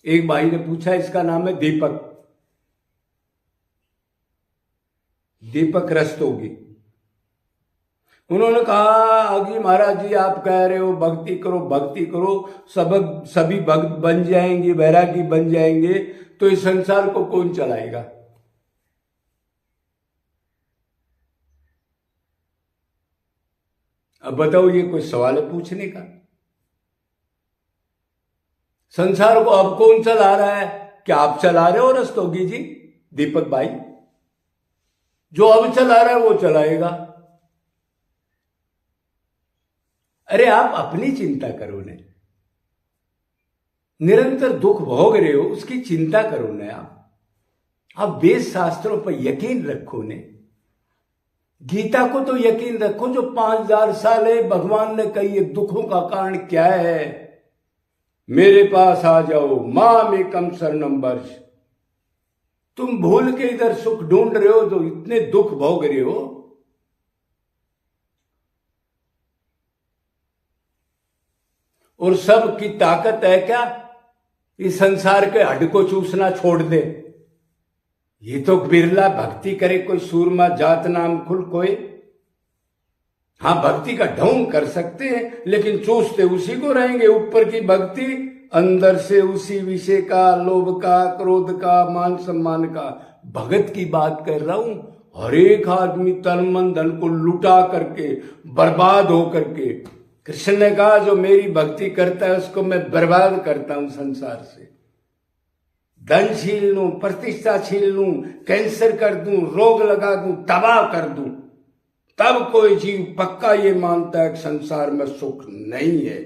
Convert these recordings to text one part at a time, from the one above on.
एक भाई ने पूछा, इसका नाम है दीपक, दीपक रस्तोगी। उन्होंने कहा, अजी महाराज जी आप कह रहे हो भक्ति करो भक्ति करो, सब सभी भक्त बन जाएंगे, वैरागी बन जाएंगे, तो इस संसार को कौन चलाएगा? अब बताओ, ये कोई सवाल है पूछने का? संसार को अब कौन चला रहा है? क्या आप चला रहे हो रस्तोगी जी, दीपक भाई? जो अब चला रहा है वो चलाएगा। अरे आप अपनी चिंता करो ने, निरंतर दुख भोग रहे हो उसकी चिंता करो ने। आप वेद शास्त्रों पर यकीन रखो ने, गीता को तो यकीन रखो जो 5000 साल है भगवान ने कही है दुखों का कारण क्या है। मेरे पास आ जाओ, मां में कम शरणम वर्ष। तुम भूल के इधर सुख ढूंढ रहे हो तो इतने दुख भोग रहे हो। और सब की ताकत है क्या इस संसार के हड्ड को चूसना छोड़ दे? ये तो बिरला भक्ति करे कोई सूरमा जात नाम खुल कोई। हाँ, भक्ति का ढोंग कर सकते हैं लेकिन चूसते उसी को रहेंगे। ऊपर की भक्ति, अंदर से उसी विषय का, लोभ का, क्रोध का, मान सम्मान का। भगत की बात कर रहा हूं। हर एक आदमी तन मन धन को लुटा करके, बर्बाद हो करके, कृष्ण ने कहा जो मेरी भक्ति करता है उसको मैं बर्बाद करता हूं संसार से। धन छीन लूं, प्रतिष्ठा छीन लूं, कैंसर कर दूं, रोग लगा दूं, तबाह कर दूं, तब कोई जीव पक्का ये मानता है कि संसार में सुख नहीं है।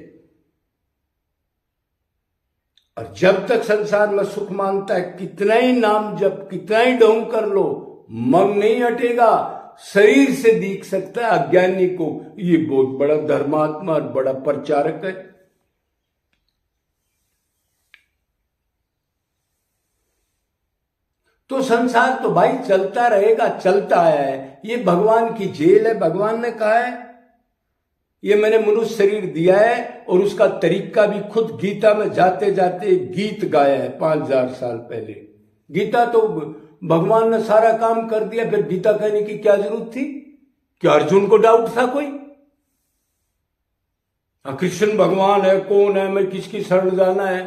और जब तक संसार में सुख मानता है, कितना ही नाम जप, कितना ही ढोंग कर लो, मन नहीं हटेगा। शरीर से दिख सकता है अज्ञानी को ये बहुत बड़ा धर्मात्मा और बड़ा प्रचारक है। तो संसार तो भाई चलता रहेगा, चलता है। ये भगवान की जेल है। भगवान ने कहा है ये मैंने मनुष्य शरीर दिया है, और उसका तरीका भी खुद गीता में जाते जाते गीत गाया है 5000 साल पहले। गीता तो भगवान ने सारा काम कर दिया, फिर गीता कहने की क्या जरूरत थी? क्या अर्जुन को डाउट था कोई? कृष्ण भगवान है, कौन है, मैं किसकी शरण जाना है?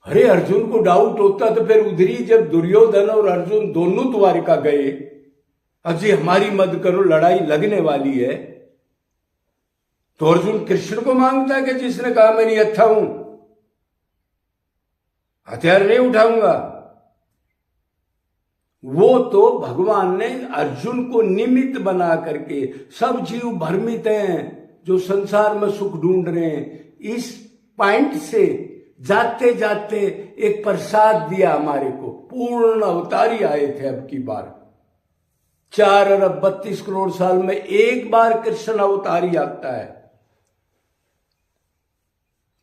अरे अर्जुन को डाउट होता तो फिर उधरी जब दुर्योधन और अर्जुन दोनों द्वारिका गए, अजी हमारी मदद करो लड़ाई लगने वाली है, तो अर्जुन कृष्ण को मांगता है कि जिसने कहा मैं नहीं अच्छा हूं, हथियार नहीं उठाऊंगा। वो तो भगवान ने अर्जुन को निमित्त बना करके, सब जीव भ्रमित हैं जो संसार में सुख ढूंढ रहे हैं, इस पॉइंट से जाते जाते एक प्रसाद दिया हमारे को। पूर्ण अवतारी आए थे अब की बार। 4 अरब 32 करोड़ साल में एक बार कृष्ण अवतारी आता है।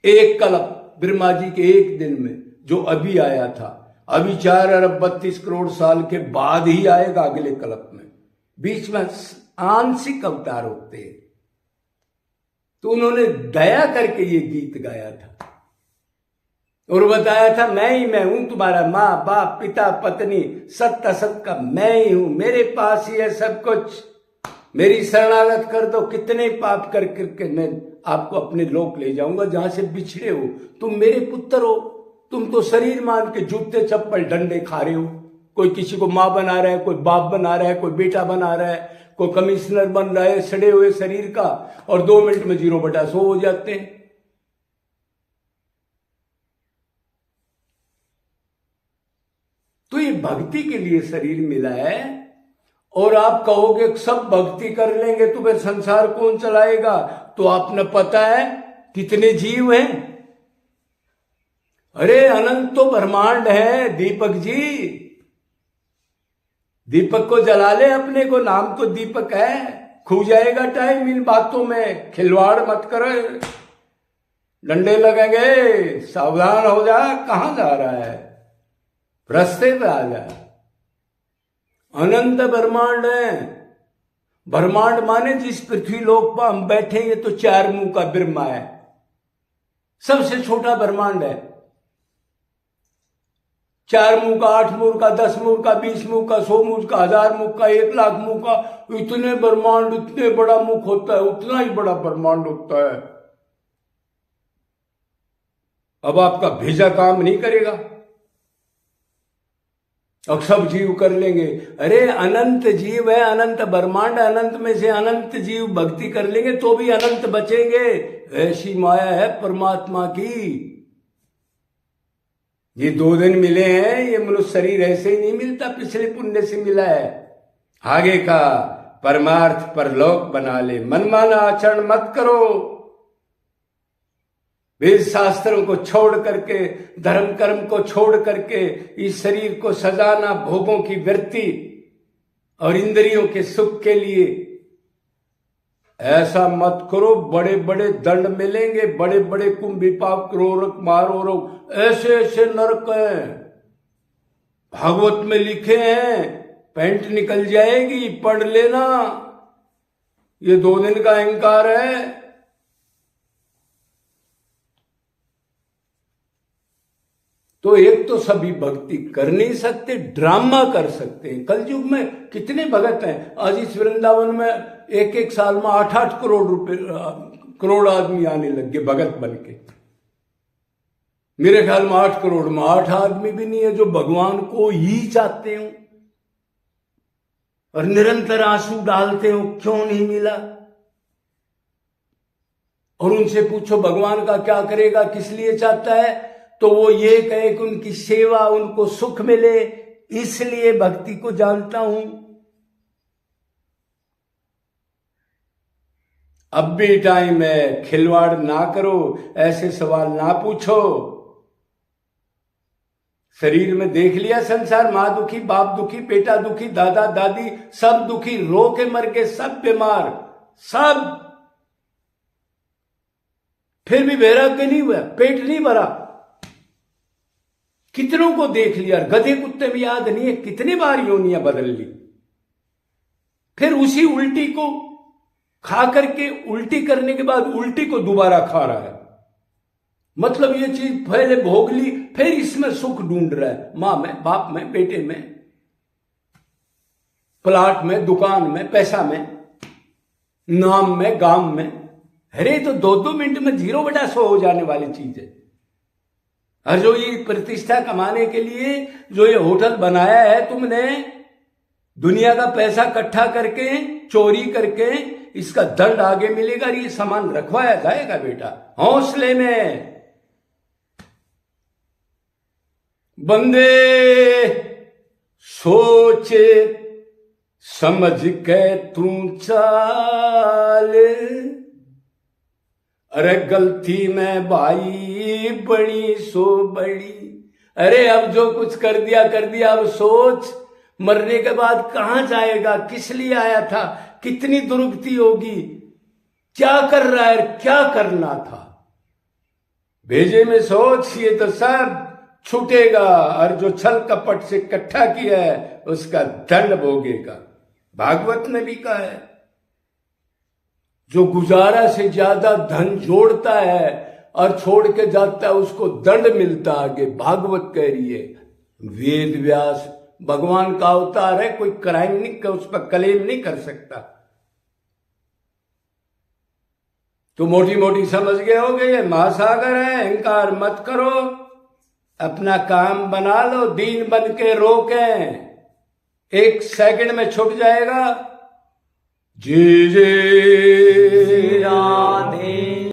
एक कल्प ब्रह्मा जी के एक दिन में जो अभी आया था, अभी 4 अरब 32 करोड़ साल के बाद ही आएगा अगले कल्प में। बीच में आंशिक अवतार होते हैं। तो उन्होंने दया करके ये गीत गाया था और बताया था मैं ही मैं हूं, तुम्हारा माँ बाप पिता पत्नी सत्ता असत का मैं ही हूं, मेरे पास ही है सब कुछ, मेरी शरणागत कर दो। कितने पाप कर करके मैं आपको अपने लोक ले जाऊंगा जहां से बिछड़े हो। तुम मेरे पुत्र हो। तुम तो शरीर मान के जूते चप्पल डंडे खा रहे हो। कोई किसी को माँ बना रहा है, कोई बाप बना रहा है, कोई बेटा बना रहा है, कोई कमिश्नर बन रहा है सड़े हुए शरीर का, और 2 मिनट में 0/100 हो जाते हैं। तो ये भक्ति के लिए शरीर मिला है। और आप कहोगे सब भक्ति कर लेंगे तो फिर संसार कौन चलाएगा? तो आपने पता है कितने जीव हैं? अरे अनंत तो ब्रह्मांड है दीपक जी। दीपक को जला ले अपने को, नाम तो दीपक है। खो जाएगा टाइम इन बातों में, खिलवाड़ मत करो, डंडे लगेंगे, सावधान हो जा। कहां जा रहा है? रास्ते पे आ जा। अनंत ब्रह्मांड है। ब्रह्मांड माने जिस पृथ्वी लोक पर हम बैठे ये तो 4 मुंह का ब्रह्मा है, सबसे छोटा ब्रह्मांड है। 4 मुंह का, 8 मुंह का, 10 मुंह का, 20 मुंह का, 100 मुंह का, 1000 मुंह का, 1 लाख मुंह का, इतने ब्रह्मांड, इतने बड़ा मुख होता है, उतना ही बड़ा ब्रह्मांड होता है। अब आपका भेजा काम नहीं करेगा, अब सब जीव कर लेंगे। अरे अनंत जीव है, अनंत ब्रह्मांड, अनंत में से अनंत जीव भक्ति कर लेंगे तो भी अनंत बचेंगे। ऐसी माया है परमात्मा की। ये 2 दिन मिले हैं, ये मनुष्य शरीर ऐसे ही नहीं मिलता, पिछले पुण्य से मिला है। आगे का परमार्थ परलोक बना ले, मनमाना आचरण मत करो। वेद शास्त्रों को छोड़ करके, धर्म कर्म को छोड़ करके इस शरीर को सजाना भोगों की वृत्ति और इंद्रियों के सुख के लिए, ऐसा मत करो। बड़े बड़े दंड मिलेंगे, बड़े बड़े कुंभिपाक, क्रोरक, मारो, ऐसे ऐसे नरक हैं, भागवत में लिखे हैं। पैंट निकल जाएगी, पढ़ लेना। ये 2 दिन का अहंकार है। तो एक तो सभी भक्ति कर नहीं सकते, ड्रामा कर सकते हैं। कलयुग में कितने भगत हैं। आज इस वृंदावन में एक साल में 8-8 करोड़ आदमी आने लग गए भगत बन के। मेरे ख्याल में 8 करोड़ में 8 आदमी भी नहीं है जो भगवान को ही चाहते हो और निरंतर आंसू डालते हो, क्यों नहीं मिला। और उनसे पूछो भगवान का क्या करेगा, किस लिए चाहता है, तो वो ये कहे कि उनकी सेवा, उनको सुख मिले, इसलिए भक्ति को जानता हूं। अब भी टाइम है, खिलवाड़ ना करो, ऐसे सवाल ना पूछो। शरीर में देख लिया संसार, मां दुखी, बाप दुखी, बेटा दुखी, दादा दादी सब दुखी, रो के मर गए, सब बीमार, सब। फिर भी वैराग्य नहीं हुआ, पेट नहीं भरा। कितनों को देख लिया, गधे कुत्ते में याद नहीं है कितनी बार योनियां बदल ली। फिर उसी उल्टी को खा करके, उल्टी करने के बाद उल्टी को दोबारा खा रहा है। मतलब ये चीज पहले भोग ली, फिर इसमें सुख ढूंढ रहा है, मां में, बाप में, बेटे में, प्लाट में, दुकान में, पैसा में, नाम में, गांव में। अरे तो 2-2 मिनट में 0/100 हो जाने वाली चीज है। और जो ये प्रतिष्ठा कमाने के लिए जो ये होटल बनाया है तुमने, दुनिया का पैसा इकट्ठा करके, चोरी करके, इसका दंड आगे मिलेगा। ये सामान रखवाया जाएगा बेटा, हौसले में। बंदे सोच समझ के तू चाल, अरे गलती में भाई बड़ी सो बड़ी। अरे अब जो कुछ कर दिया, अब सोच मरने के बाद कहां जाएगा, किस लिए आया था, कितनी दुर्गति होगी, क्या कर रहा है, क्या करना था। भेजे में सोच, ये तो सब छूटेगा और जो छल कपट से इकट्ठा किया है उसका दंड भोगेगा। भागवत ने भी कहा है, जो गुजारा से ज्यादा धन जोड़ता है और छोड़ के जाता है उसको दंड मिलता आगे। भागवत कह रही है। वेद व्यास भगवान का अवतार है, कोई क्राइम नहीं कर, उस पर क्लेम नहीं कर सकता। तो मोटी मोटी समझ गए होगे, ये महासागर है, अहंकार मत करो, अपना काम बना लो, दीन बन के रोकें, 1 सेकंड में छुट जाएगा। जी जी